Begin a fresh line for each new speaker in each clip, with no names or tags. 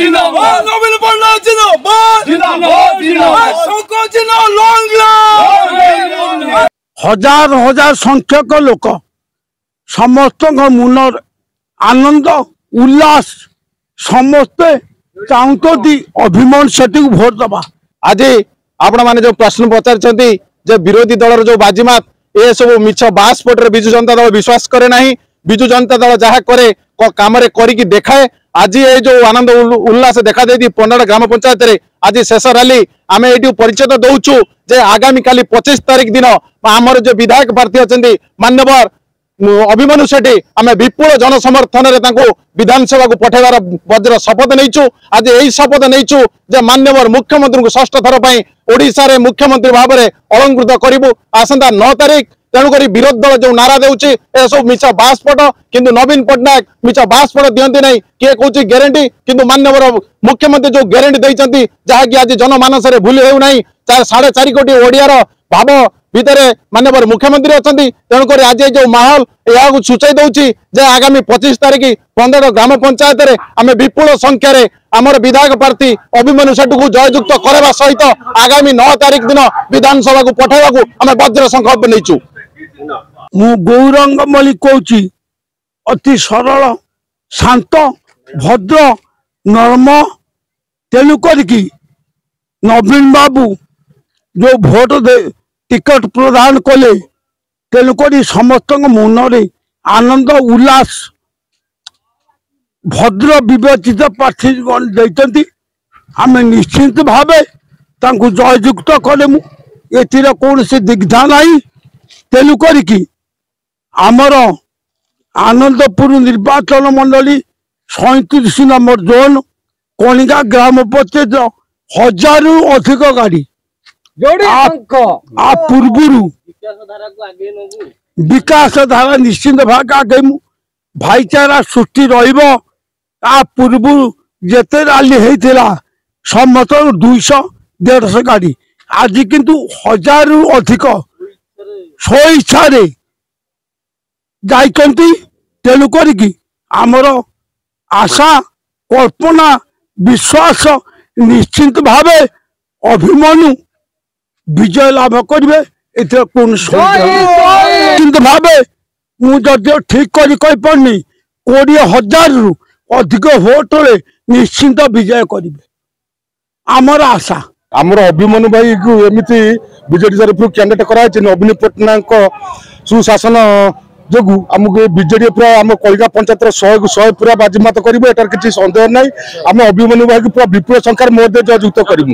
नवीन पटनायक जिंदाबाद।
हजार हजार संख्यक लोक समस्त मुनर आनंद उल्लास समस्ते चाहती अभिमन्यु सेठी को भोट दबा।
आज आपण मैंने जो प्रश्न पचार विरोधी दल जो बाजीमात ये सब मिछ बासपट विजु जनता दल विश्वास करे ना। विजु जनता दल जहाँ करे काम करी देखाए। आज ये जो आनंद उल्लास देखा दे पंडाड़ ग्राम पंचायत रे आज शेष रैली आम ये परिचय दौचु जे आगामी काली 25 तारीख दिन आमर जो विधायक प्रार्थी अच्छा मान्यवर अभिमन्यु सेठी आम विपुल जनसमर्थन विधानसभा को पठेबार वज्र शपथ नहींचु। आज यही शपथ नहींचु जे मान्यवर मुख्यमंत्री को षष्ठ थर पर ओडिशा रे मुख्यमंत्री भाव में अलंकृत करूँ आसंता 9 तारीख। तेणुक विरोध दल जो नारा देउछि ए सब मिछ बासपट किंतु नवीन पटनायक मिछ बासपट दियंती नहीं किए कहूँ ग्यारंटी किंतु मान्यवर मुख्यमंत्री जो ग्यारंटी देइचंती जहाँकि आज जनमानस रे भूली हेउ नहीं 4.5 कोटी ओडियार भाव भितर मान्यवर मुख्यमंत्री अच्छा। तेणुक आज जो माहौल यह सूचाई दौर जे आगामी 25 तारीख 15 ग्राम पंचायत रे आम विपुल संख्यार आमर विधायक प्रार्थी अभिमन्यु सेठी को जययुक्त करवा सहित आगामी 9 तारीख दिन विधानसभा को पठाइबा आम वज्र संकल्प नहींचु।
मु गौरंग मल्लिक कहूँ अति सरल शांत भद्र नर्म तेणुक नवीन बाबू जो भोट दे टिकट प्रदान कले तेणुक समस्त मनरे आनंद उल्लास भद्र विवेचित प्रार्थी देते आम निश्चित भाव जययुक्त कले कौन से दिग्धा नहीं। तेणुक आमर आनंदपुर निर्वाचन मंडली 37 नंबर जोन कणिका ग्राम पंचायत 1000 रु अधिक गाड़ी पूर्व विकास धारा निश्चिंत भाग आगे भाईचारा सृष्टि पूर्व जिते रैली होता समस्त 200-150 गाड़ी आज किंतु 1000 रु अधिक स्वेच्छा जाइकंती। तेणुक आमर आशा कल्पना विश्वास निश्चिंत भाव अभिमन्यु विजय लाभ करेंगे कौन निश्चिंत भाव मुझे ठीक करनी 20,000 रु अधिक भोट निश्चिंत विजय करेंगे आमर आशा।
आमर अभिमन्यु भाई को एमती बीजेडी तरफ कैंडिडेट कराई नवीन पटनायक सुशासन जो आमको बीजेडी पूरा आम कलिका पंचायत 100 पूरा बाजीमात करेंगे एटार किसी सन्देह ना। आम अभिमन्यु भाई को पूरा विपुल संख्यार मत जययुक्त करूँ।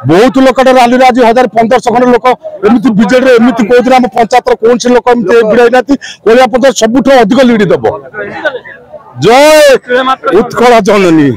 बहुत लोक रैली आज 1500 खंड लोक एमती बीजेडी एमती कहते आम पंचायत कौन से लोक भिड़ाई ना कलिका पंचायत सबुठ अधिक लीड दब। जय उत्कल जननी।